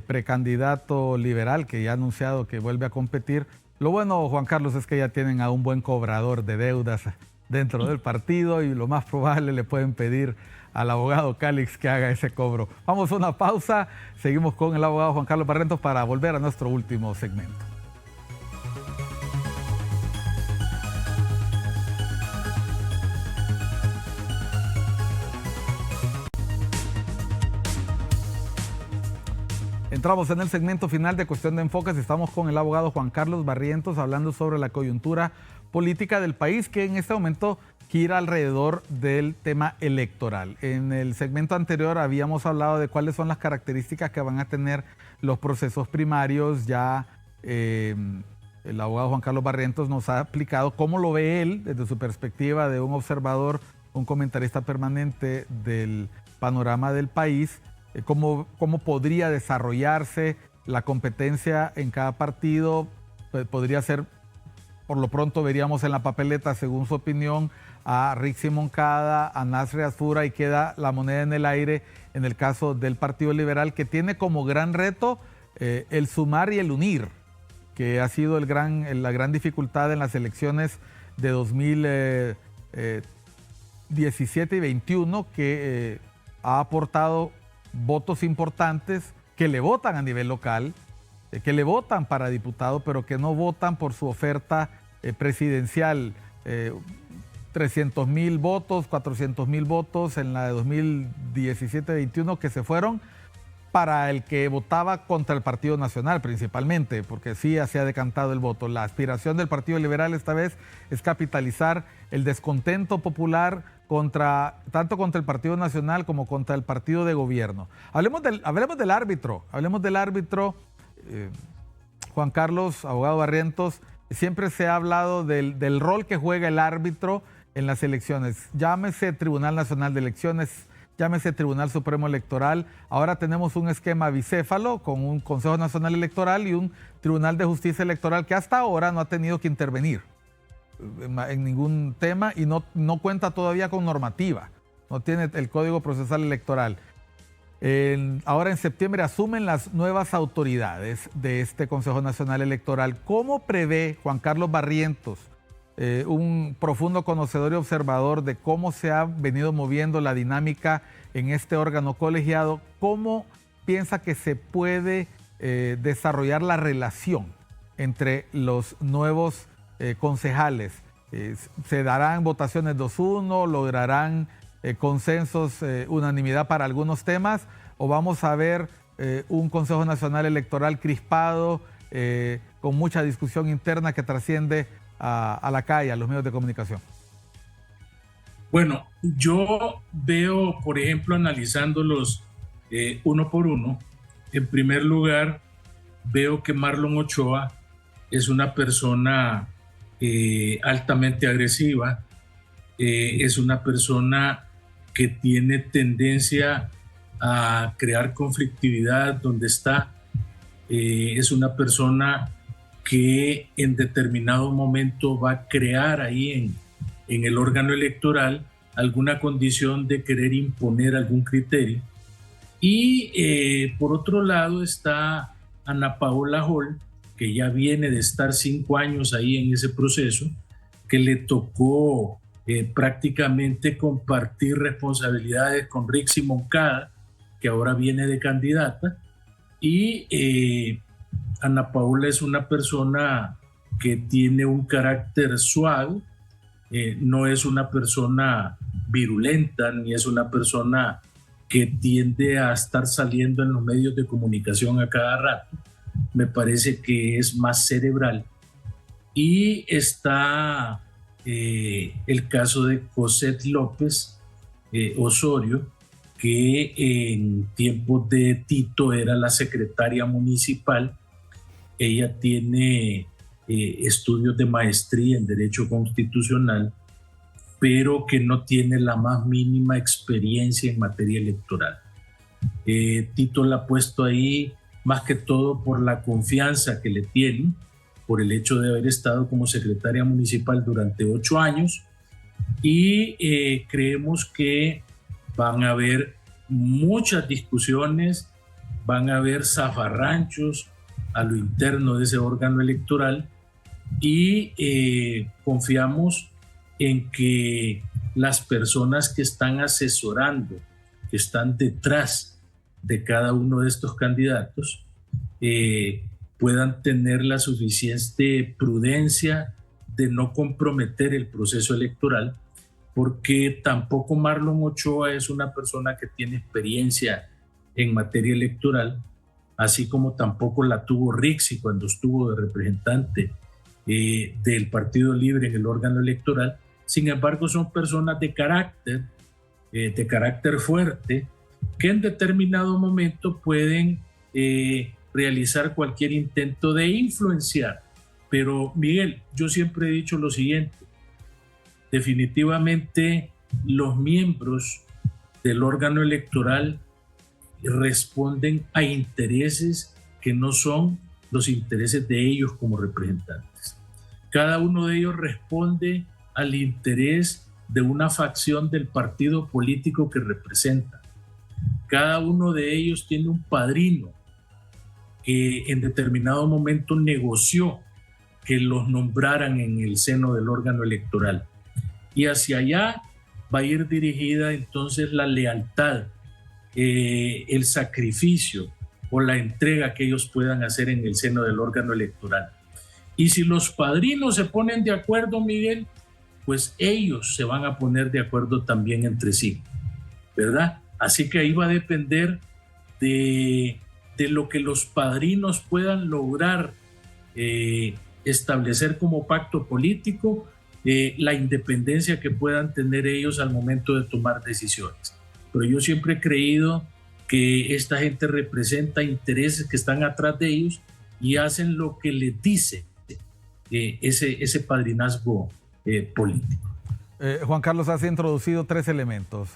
precandidato liberal que ya ha anunciado que vuelve a competir. Lo bueno, Juan Carlos, es que ya tienen a un buen cobrador de deudas dentro del partido y lo más probable le pueden pedir al abogado Calix que haga ese cobro. Vamos a una pausa, seguimos con el abogado Juan Carlos Barrientos para volver a nuestro último segmento. Entramos en el segmento final de Cuestión de Enfoques. Estamos con el abogado Juan Carlos Barrientos hablando sobre la coyuntura política del país que en este momento gira alrededor del tema electoral. En el segmento anterior habíamos hablado de cuáles son las características que van a tener los procesos primarios. Ya el abogado Juan Carlos Barrientos nos ha explicado cómo lo ve él desde su perspectiva de un observador, un comentarista permanente del panorama del país. Cómo podría desarrollarse la competencia en cada partido. Podría ser, por lo pronto veríamos en la papeleta, según su opinión, a Rixi Moncada, a Nasri Asfura, y queda la moneda en el aire en el caso del Partido Liberal, que tiene como gran reto el sumar y el unir, que ha sido la gran dificultad en las elecciones de 2017 y 21, que ha aportado votos importantes que le votan a nivel local, que le votan para diputado, pero que no votan por su oferta presidencial. 300,000 votos, 400,000 votos en la de 2017-21 que se fueron para el que votaba contra el Partido Nacional principalmente, porque sí se ha decantado el voto. La aspiración del Partido Liberal esta vez es capitalizar el descontento popular tanto contra el Partido Nacional como contra el partido de gobierno. Hablemos del árbitro. Juan Carlos, abogado Barrientos, siempre se ha hablado del rol que juega el árbitro en las elecciones. Llámese Tribunal Nacional de Elecciones, llámese Tribunal Supremo Electoral. Ahora tenemos un esquema bicéfalo con un Consejo Nacional Electoral y un Tribunal de Justicia Electoral que hasta ahora no ha tenido que intervenir en ningún tema y no cuenta todavía con normativa, no tiene el Código Procesal Electoral. Ahora en septiembre asumen las nuevas autoridades de este Consejo Nacional Electoral. ¿Cómo prevé Juan Carlos Barrientos, un profundo conocedor y observador de cómo se ha venido moviendo la dinámica en este órgano colegiado, cómo piensa que se puede desarrollar la relación entre los nuevos concejales? ¿Se darán votaciones 2-1? ¿Lograrán consensos, unanimidad para algunos temas? ¿O vamos a ver un Consejo Nacional Electoral crispado, con mucha discusión interna que trasciende a la calle, a los medios de comunicación? Bueno, yo veo, por ejemplo, analizándolos uno por uno, en primer lugar, veo que Marlon Ochoa es una persona altamente agresiva, es una persona que tiene tendencia a crear conflictividad donde está, es una persona que en determinado momento va a crear ahí en el órgano electoral alguna condición de querer imponer algún criterio. Y por otro lado está Ana Paola Hall, que ya viene de estar 5 años ahí en ese proceso, que le tocó prácticamente compartir responsabilidades con Rixi Moncada, que ahora viene de candidata, y Ana Paola es una persona que tiene un carácter suave, no es una persona virulenta, ni es una persona que tiende a estar saliendo en los medios de comunicación a cada rato. Me parece que es más cerebral. Y está el caso de Cosette López Osorio, que en tiempos de Tito era la secretaria municipal. Ella tiene estudios de maestría en Derecho Constitucional, pero que no tiene la más mínima experiencia en materia electoral. Tito la ha puesto ahí más que todo por la confianza que le tiene, por el hecho de haber estado como secretaria municipal durante 8 años, y creemos que van a haber muchas discusiones, van a haber zafarranchos a lo interno de ese órgano electoral, y confiamos en que las personas que están asesorando, que están detrás de cada uno de estos candidatos, puedan tener la suficiente prudencia de no comprometer el proceso electoral, porque tampoco Marlon Ochoa es una persona que tiene experiencia en materia electoral, así como tampoco la tuvo Rixi cuando estuvo de representante del Partido Libre en el órgano electoral. Sin embargo, son personas de carácter fuerte, que en determinado momento pueden realizar cualquier intento de influenciar. Pero Miguel, yo siempre he dicho lo siguiente: definitivamente los miembros del órgano electoral responden a intereses que no son los intereses de ellos como representantes. Cada uno de ellos responde al interés de una facción del partido político que representa. Cada uno de ellos tiene un padrino que en determinado momento negoció que los nombraran en el seno del órgano electoral. Y hacia allá va a ir dirigida entonces la lealtad, el sacrificio o la entrega que ellos puedan hacer en el seno del órgano electoral. Y si los padrinos se ponen de acuerdo, Miguel, pues ellos se van a poner de acuerdo también entre sí, ¿verdad? Así que ahí va a depender de lo que los padrinos puedan lograr establecer como pacto político, la independencia que puedan tener ellos al momento de tomar decisiones. Pero yo siempre he creído que esta gente representa intereses que están atrás de ellos y hacen lo que les dice ese padrinazgo político. Juan Carlos, has introducido 3 elementos.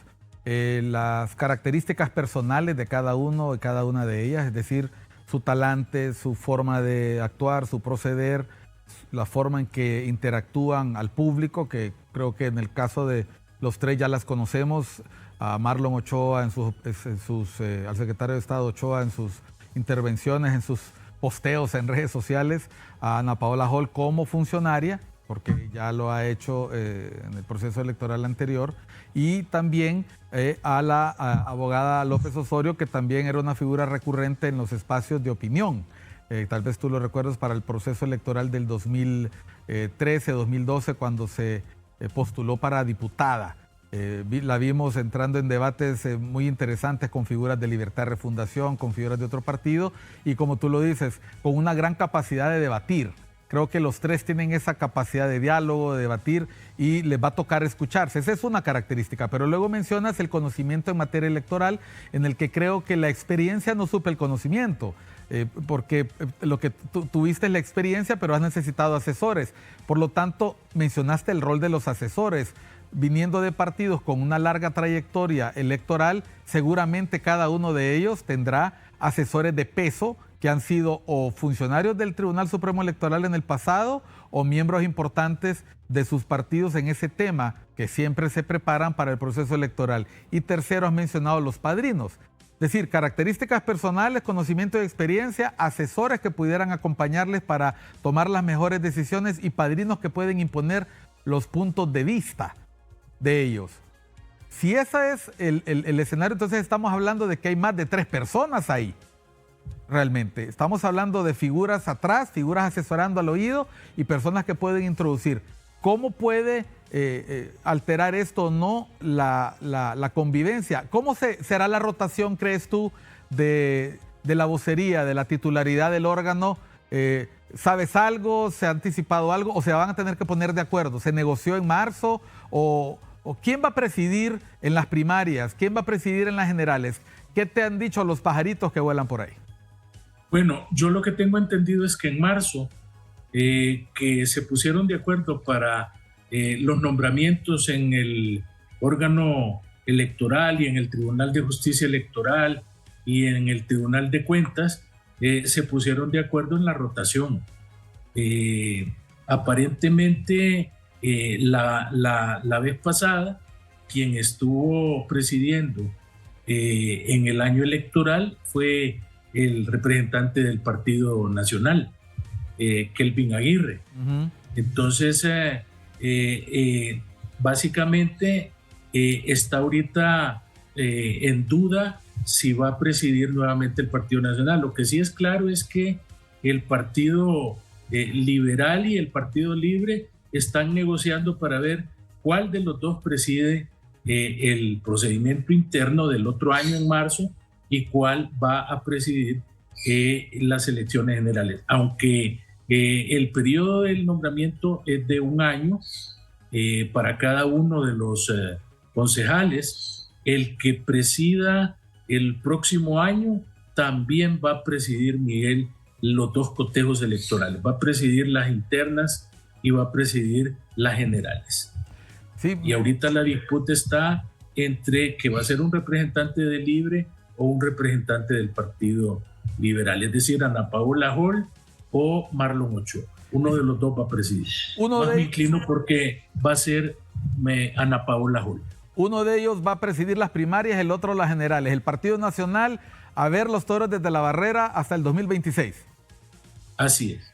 Las características personales de cada uno y cada una de ellas, es decir, su talante, su forma de actuar, su proceder, la forma en que interactúan al público, que creo que en el caso de los 3 ya las conocemos, a Marlon Ochoa, al secretario de Estado Ochoa en sus intervenciones, en sus posteos en redes sociales, a Ana Paola Hall como funcionaria, porque ya lo ha hecho en el proceso electoral anterior, y también a la abogada López Osorio, que también era una figura recurrente en los espacios de opinión. Tal vez tú lo recuerdas para el proceso electoral del 2013-2012, cuando se postuló para diputada. La vimos entrando en debates muy interesantes con figuras de Libertad Refundación, con figuras de otro partido, y como tú lo dices, con una gran capacidad de debatir. Creo que los 3 tienen esa capacidad de diálogo, de debatir, y les va a tocar escucharse. Esa es una característica. Pero luego mencionas el conocimiento en materia electoral, en el que creo que la experiencia no suple el conocimiento. Porque lo que tuviste la experiencia, pero has necesitado asesores. Por lo tanto, mencionaste el rol de los asesores. Viniendo de partidos con una larga trayectoria electoral, seguramente cada uno de ellos tendrá asesores de peso que han sido o funcionarios del Tribunal Supremo Electoral en el pasado o miembros importantes de sus partidos en ese tema, que siempre se preparan para el proceso electoral. Y tercero, has mencionado los padrinos. Es decir, características personales, conocimiento y experiencia, asesores que pudieran acompañarles para tomar las mejores decisiones y padrinos que pueden imponer los puntos de vista de ellos. Si ese es el escenario, entonces estamos hablando de que hay más de 3 personas ahí. Realmente, estamos hablando de figuras atrás, figuras asesorando al oído y personas que pueden introducir. ¿cómo puede alterar esto o no la convivencia? ¿Cómo será la rotación, crees tú, de la vocería, de la titularidad del órgano? ¿Sabes algo? ¿Se ha anticipado algo? ¿O se van a tener que poner de acuerdo? ¿Se negoció en marzo? ¿O quién va a presidir en las primarias? ¿Quién va a presidir en las generales? ¿Qué te han dicho los pajaritos que vuelan por ahí? Bueno, yo lo que tengo entendido es que en marzo que se pusieron de acuerdo para los nombramientos en el órgano electoral y en el Tribunal de Justicia Electoral y en el Tribunal de Cuentas, se pusieron de acuerdo en la rotación. Aparentemente, la vez pasada, quien estuvo presidiendo en el año electoral fue el representante del Partido Nacional, Kelvin Aguirre. Uh-huh. Entonces, básicamente está ahorita en duda si va a presidir nuevamente el Partido Nacional. Lo que sí es claro es que el Partido Liberal y el Partido Libre están negociando para ver cuál de los dos preside el procedimiento interno del otro año en marzo y cuál va a presidir las elecciones generales. Aunque el periodo del nombramiento es de un año para cada uno de los concejales, el que presida el próximo año también va a presidir, Miguel, los dos cotejos electorales. Va a presidir las internas y va a presidir las generales. Sí. Y ahorita la disputa está entre que va a ser un representante de Libre o un representante del Partido Liberal, es decir, Ana Paola Hall o Marlon Ochoa. Uno de los dos va a presidir. Me inclino porque va a ser Ana Paola Hall. Uno de ellos va a presidir las primarias, el otro las generales. El Partido Nacional a ver los toros desde la barrera hasta el 2026. Así es.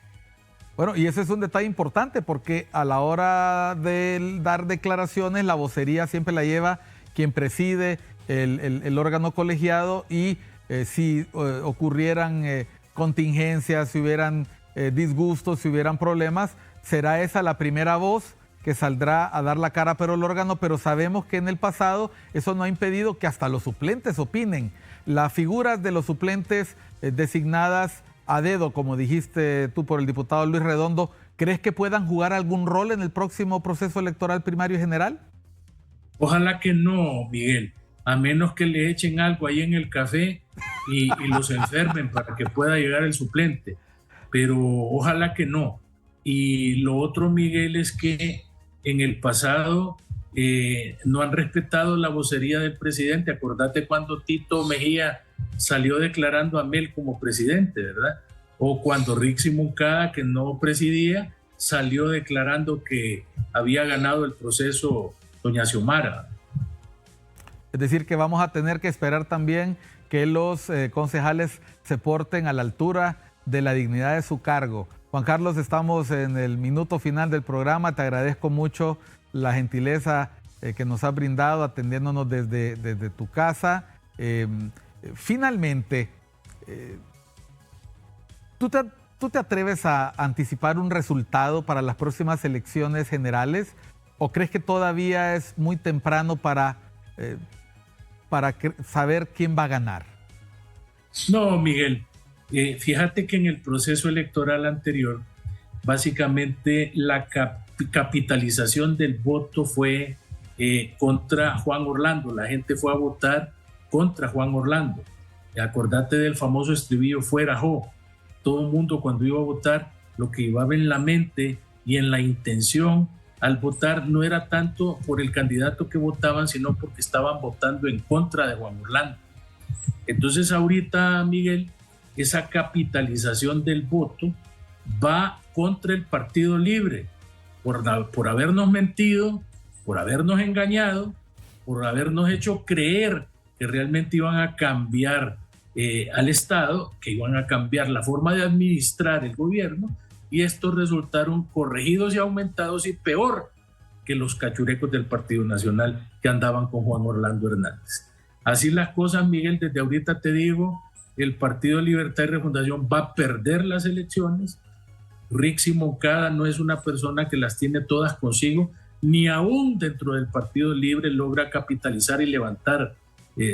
Bueno, y ese es un detalle importante porque a la hora de dar declaraciones, la vocería siempre la lleva quien preside el órgano colegiado y si ocurrieran contingencias, si hubieran disgustos, si hubieran problemas, será esa la primera voz que saldrá a dar la cara pero el órgano, pero sabemos que en el pasado eso no ha impedido que hasta los suplentes opinen. Las figuras de los suplentes designadas a dedo, como dijiste tú por el diputado Luis Redondo, ¿crees que puedan jugar algún rol en el próximo proceso electoral primario y general? Ojalá que no, Miguel, a menos que le echen algo ahí en el café y los enfermen para que pueda llegar el suplente, pero ojalá que no. Y lo otro, Miguel, es que en el pasado no han respetado la vocería del presidente. Acordate cuando Tito Mejía salió declarando a Mel como presidente, ¿verdad? O cuando Rixi Moncada, que no presidía, salió declarando que había ganado el proceso doña Xiomara. Es decir, que vamos a tener que esperar también que los concejales se porten a la altura de la dignidad de su cargo. Juan Carlos, estamos en el minuto final del programa. Te agradezco mucho la gentileza que nos has brindado atendiéndonos desde tu casa. Finalmente, ¿tú te atreves a anticipar un resultado para las próximas elecciones generales? ¿O crees que todavía es muy temprano para saber quién va a ganar? No, Miguel. Fíjate que en el proceso electoral anterior, básicamente la capitalización del voto fue contra Juan Orlando. La gente fue a votar contra Juan Orlando. Acordate del famoso estribillo fuera Jo. Todo el mundo cuando iba a votar, lo que iba en la mente y en la intención al votar no era tanto por el candidato que votaban, sino porque estaban votando en contra de Juan Orlando. Entonces ahorita, Miguel, esa capitalización del voto va contra el Partido Libre por habernos mentido, por habernos engañado, por habernos hecho creer que realmente iban a cambiar al Estado, que iban a cambiar la forma de administrar el gobierno, y estos resultaron corregidos y aumentados y peor que los cachurecos del Partido Nacional que andaban con Juan Orlando Hernández. Así las cosas, Miguel, desde ahorita te digo, el Partido Libertad y Refundación va a perder las elecciones Rixi Moncada no es una persona que las tiene todas consigo, ni aún dentro del Partido Libre logra capitalizar y levantar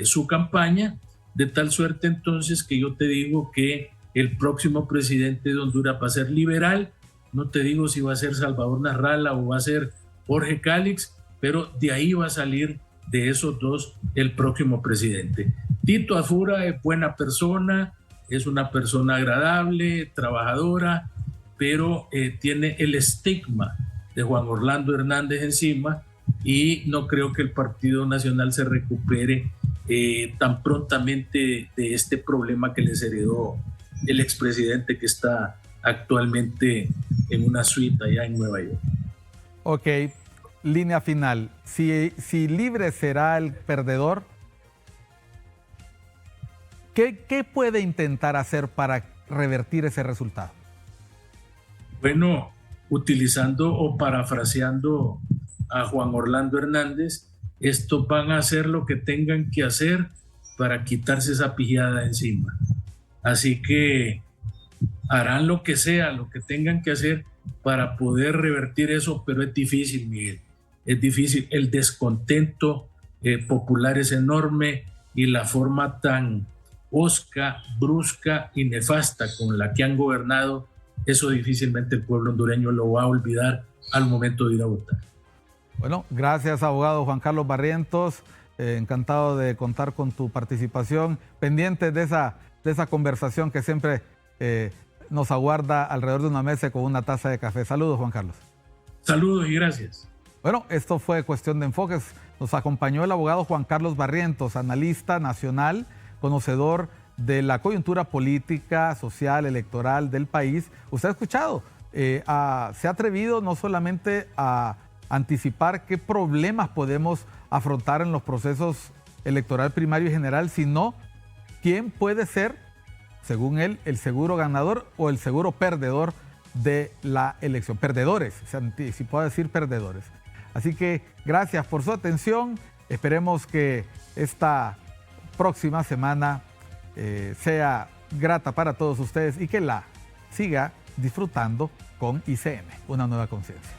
su campaña, de tal suerte entonces que yo te digo que el próximo presidente de Honduras va a ser liberal. No te digo si va a ser Salvador Narrala o va a ser Jorge Cálix, pero de ahí va a salir, de esos dos, el próximo presidente. Tito Azura es buena persona, es una persona agradable, trabajadora, pero tiene el estigma de Juan Orlando Hernández encima, y no creo que el Partido Nacional se recupere tan prontamente de este problema que les heredó el expresidente, que está actualmente en una suite allá en Nueva York. Ok, línea final. Si Libre será el perdedor, ¿qué puede intentar hacer para revertir ese resultado? Bueno, utilizando o parafraseando a Juan Orlando Hernández, estos van a hacer lo que tengan que hacer para quitarse esa pijada encima. Así que harán lo que sea, lo que tengan que hacer para poder revertir eso, pero es difícil, Miguel. Es difícil. El descontento popular es enorme, y la forma tan hosca, brusca y nefasta con la que han gobernado, eso difícilmente el pueblo hondureño lo va a olvidar al momento de ir a votar. Bueno, gracias, abogado Juan Carlos Barrientos. Encantado de contar con tu participación, pendiente de esa conversación que siempre nos aguarda alrededor de una mesa con una taza de café. Saludos, Juan Carlos. Saludos y gracias. Bueno, esto fue Cuestión de Enfoques. Nos acompañó el abogado Juan Carlos Barrientos, analista nacional, conocedor de la coyuntura política, social, electoral del país. Usted ha escuchado, se ha atrevido no solamente a anticipar qué problemas podemos afrontar en los procesos electoral primario y general, sino quién puede ser, según él, el seguro ganador o el seguro perdedor de la elección. Perdedores, si puedo decir perdedores. Así que gracias por su atención. Esperemos que esta próxima semana sea grata para todos ustedes y que la siga disfrutando con ICM, una nueva conciencia.